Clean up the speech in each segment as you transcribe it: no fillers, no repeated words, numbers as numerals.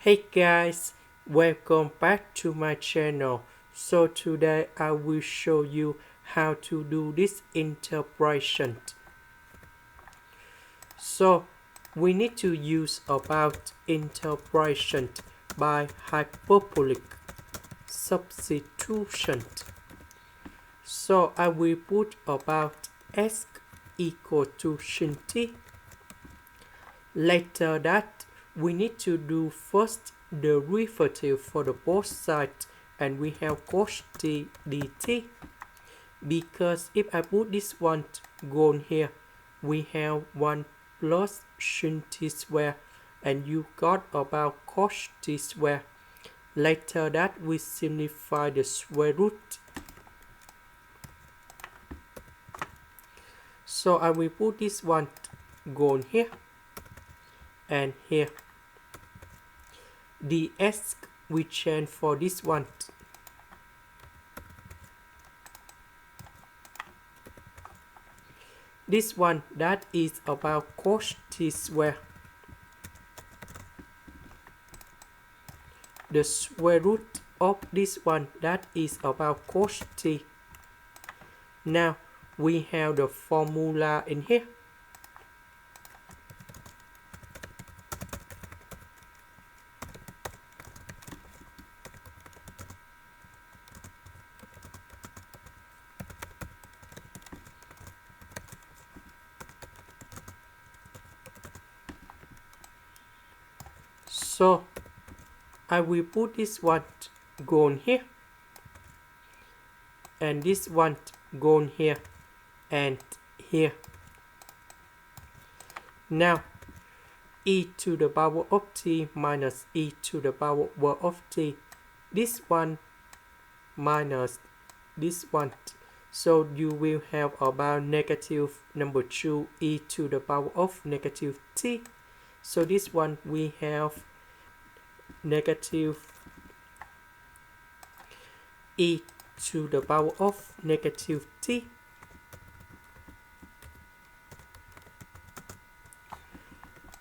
Hey guys, welcome back to my channel. So today I will show you how to do this interpretation. So we need to use about interpretation by hyperbolic substitution. So I will put about s equal to sin t. Later that we need to do first the derivative for the both sides, and we have cos t dt, because if I put this one gone here, we have 1 plus sin t square, and you got about cos t square. Later that we simplify the square root. So I will put this one gone here and here. The s we change for this one. This one that is about cos t square. The square root of this one that is about cos t. Now we have the formula in here. So I will put this one gone here, and this one gone here and here. Now e to the power of t minus e to the power of t. This one minus this one. So you will have about negative number 2 e to the power of negative t. So this one we have negative e to the power of negative t.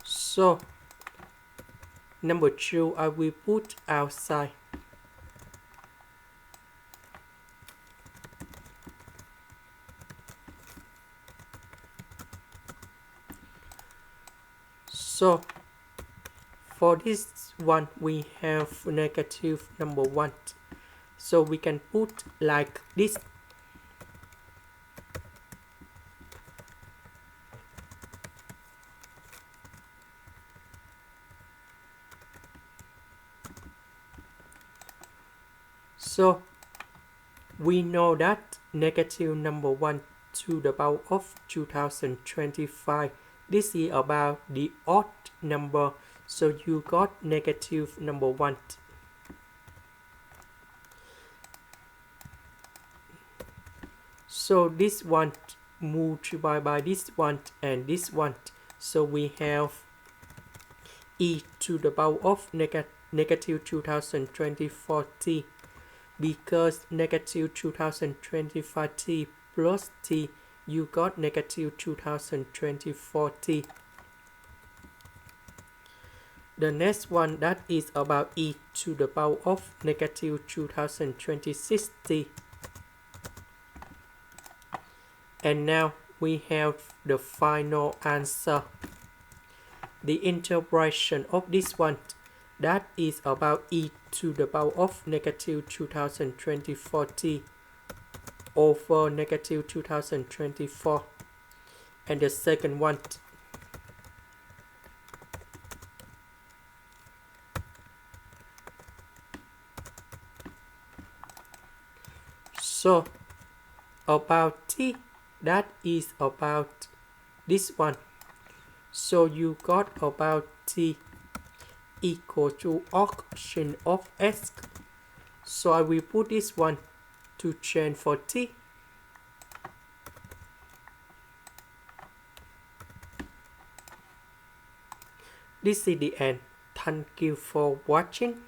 So number 2 I will put outside. So for this one we have negative number 1. So we can put like this. So we know that negative number 1 to the power of 2025. This is about the odd number. So you got negative number 1. So this one multiplied by this one and this one. So we have e to the power of negative 2024t, because negative 2025t plus t, you got negative 2024t. The next one that is about e to the power of negative 2026t. And now we have the final answer. The interpretation of this one that is about e to the power of negative 2024t over negative 2024. And the second one, so about t, that is about this one. So you got about t equal to option of s. So I will put this one to change for t. This is the end. Thank you for watching.